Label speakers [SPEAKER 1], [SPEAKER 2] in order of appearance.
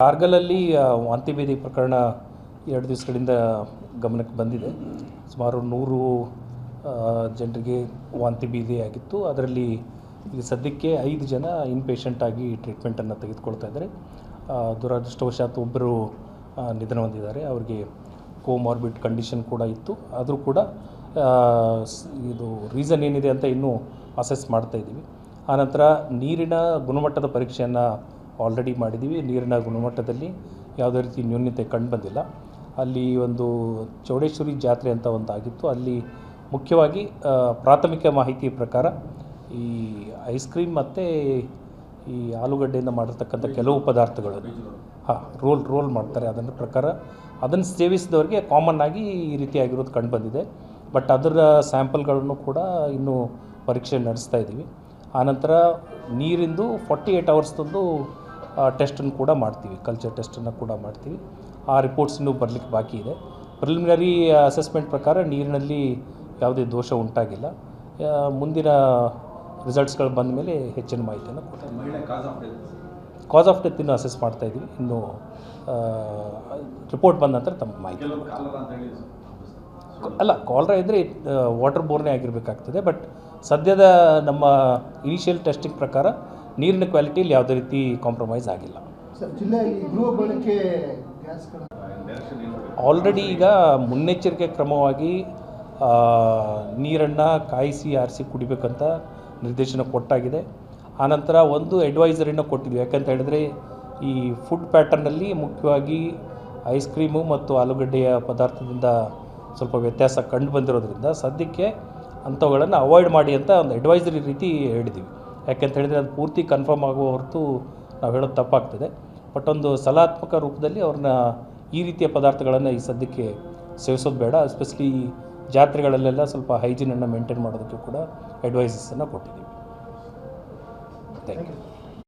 [SPEAKER 1] ಕಾರ್ಗಲಲ್ಲಿ ವಾಂತಿ ಭೇದಿ ಪ್ರಕರಣ 2 ದಿವಸಗಳಿಂದ ಗಮನಕ್ಕೆ ಬಂದಿದೆ. ಸುಮಾರು 100 ಜನರಿಗೆ ವಾಂತಿ ಭೇದಿ ಆಗಿತ್ತು. ಅದರಲ್ಲಿ ಈಗ ಸದ್ಯಕ್ಕೆ 5 ಜನ ಇನ್ಪೇಷಂಟ್ ಆಗಿ ಟ್ರೀಟ್ಮೆಂಟನ್ನು ತೆಗೆದುಕೊಳ್ತಾ ಇದ್ದಾರೆ. ದುರದೃಷ್ಟವಶಾತ್ ಒಬ್ಬರು ನಿಧನ ಹೊಂದಿದ್ದಾರೆ. ಅವರಿಗೆ ಕೋಮಾರ್ಬಿಡ್ ಕಂಡೀಷನ್ ಕೂಡ ಇತ್ತು. ಆದರೂ ಕೂಡ ಇದು ರೀಸನ್ ಏನಿದೆ ಅಂತ ಇನ್ನೂ ಅಸೆಸ್ ಮಾಡ್ತಾ ಇದ್ದೀವಿ. ಆನಂತರ ನೀರಿನ ಗುಣಮಟ್ಟದ ಪರೀಕ್ಷೆಯನ್ನು ಆಲ್ರೆಡಿ ಮಾಡಿದ್ದೀವಿ. ನೀರಿನ ಗುಣಮಟ್ಟದಲ್ಲಿ ಯಾವುದೇ ರೀತಿ ನ್ಯೂನತೆ ಕಂಡು ಬಂದಿಲ್ಲ. ಅಲ್ಲಿ ಒಂದು ಚೌಡೇಶ್ವರಿ ಜಾತ್ರೆ ಅಂತ ಒಂದು ಆಗಿತ್ತು. ಅಲ್ಲಿ ಮುಖ್ಯವಾಗಿ ಪ್ರಾಥಮಿಕ ಮಾಹಿತಿ ಪ್ರಕಾರ ಈ ಐಸ್ ಕ್ರೀಮ್ ಮತ್ತು ಈ ಆಲೂಗಡ್ಡೆಯಿಂದ ಮಾಡಿರ್ತಕ್ಕಂಥ ಕೆಲವು ಪದಾರ್ಥಗಳು ರೋಲ್ ಮಾಡ್ತಾರೆ. ಅದರ ಪ್ರಕಾರ ಅದನ್ನು ಸೇವಿಸಿದವರಿಗೆ ಕಾಮನ್ ಆಗಿ ಈ ರೀತಿಯಾಗಿರೋದು ಕಂಡು ಬಂದಿದೆ. ಬಟ್ ಅದರ ಸ್ಯಾಂಪಲ್ಗಳನ್ನು ಕೂಡ ಇನ್ನೂ ಪರೀಕ್ಷೆ ನಡೆಸ್ತಾ ಇದ್ದೀವಿ. ಆನಂತರ ನೀರಿಂದು 48 ಅವರ್ಸ್ದೊಂದು ಟೆಸ್ಟನ್ನು ಕೂಡ ಮಾಡ್ತೀವಿ, ಕಲ್ಚರ್ ಟೆಸ್ಟನ್ನು ಕೂಡ ಮಾಡ್ತೀವಿ. ಆ ರಿಪೋರ್ಟ್ಸ್ ಇನ್ನೂ ಬರಲಿಕ್ಕೆ ಬಾಕಿ ಇದೆ. ಪ್ರಿಲಿಮಿನರಿ ಅಸೆಸ್ಮೆಂಟ್ ಪ್ರಕಾರ ನೀರಿನಲ್ಲಿ ಯಾವುದೇ ದೋಷ ಉಂಟಾಗಿಲ್ಲ. ಮುಂದಿನ ರಿಸಲ್ಟ್ಸ್ಗಳು ಬಂದ ಮೇಲೆ ಹೆಚ್ಚಿನ ಮಾಹಿತಿಯನ್ನು ಕೊಡ್ತೀವಿ. ಕಾಸ್ ಆಫ್ ಡೆತ್ ಇನ್ನೂ ಅಸೆಸ್ ಮಾಡ್ತಾ ಇದ್ದೀವಿ. ಇನ್ನು ರಿಪೋರ್ಟ್ ಬಂದ ನಂತರ ತಮ್ಮ ಮಾಹಿತಿ ಅಲ್ಲ, ಕಾಲರಾ ಇದ್ದರೆ ವಾಟರ್ ಬೋರ್ನೇ ಆಗಿರಬೇಕಾಗ್ತದೆ. ಬಟ್ ಸದ್ಯದ ನಮ್ಮ ಇನಿಷಿಯಲ್ ಟೆಸ್ಟಿಂಗ್ ಪ್ರಕಾರ ನೀರಿನ ಕ್ವಾಲಿಟಿಯಲ್ಲಿ ಯಾವುದೇ ರೀತಿ ಕಾಂಪ್ರಮೈಸ್ ಆಗಿಲ್ಲ. ಆಲ್ರೆಡಿ ಈಗ ಮುನ್ನೆಚ್ಚರಿಕೆ ಕ್ರಮವಾಗಿ ನೀರನ್ನು ಕಾಯಿಸಿ ಆರಿಸಿ ಕುಡಿಬೇಕಂತ ನಿರ್ದೇಶನ ಕೊಟ್ಟಾಗಿದೆ. ಆನಂತರ ಒಂದು ಅಡ್ವೈಸರಿನ ಕೊಟ್ಟಿದ್ವಿ. ಯಾಕಂತ ಹೇಳಿದ್ರೆ ಈ ಫುಡ್ ಪ್ಯಾಟರ್ನಲ್ಲಿ ಮುಖ್ಯವಾಗಿ ಐಸ್ ಕ್ರೀಮು ಮತ್ತು ಆಲೂಗಡ್ಡೆಯ ಪದಾರ್ಥದಿಂದ ಸ್ವಲ್ಪ ವ್ಯತ್ಯಾಸ ಕಂಡು ಬಂದಿರೋದ್ರಿಂದ ಸದ್ಯಕ್ಕೆ ಅಂಥವುಗಳನ್ನು ಅವಾಯ್ಡ್ ಮಾಡಿ ಅಂತ ಒಂದು ಅಡ್ವೈಸರಿ ರೀತಿ ಹೇಳಿದ್ದೀವಿ. ಯಾಕೆಂತ ಹೇಳಿದರೆ ಅದು ಪೂರ್ತಿ ಕನ್ಫರ್ಮ್ ಆಗುವ ಹೊರತು ನಾವು ಹೇಳೋದು ತಪ್ಪಾಗ್ತದೆ. ಬಟ್ ಒಂದು ಸಲಹಾತ್ಮಕ ರೂಪದಲ್ಲಿ ಅವ್ರನ್ನ ಈ ರೀತಿಯ ಪದಾರ್ಥಗಳನ್ನು ಈ ಸದ್ಯಕ್ಕೆ ಸೇವಿಸೋದು ಬೇಡ. ಎಸ್ಪೆಷಲಿ ಜಾತ್ರೆಗಳಲ್ಲೆಲ್ಲ ಸ್ವಲ್ಪ ಹೈಜೀನನ್ನು ಮೇಂಟೈನ್ ಮಾಡೋದಕ್ಕೆ ಕೂಡ ಅಡ್ವೈಸಸನ್ನು ಕೊಟ್ಟಿದ್ದೀವಿ. Thank you.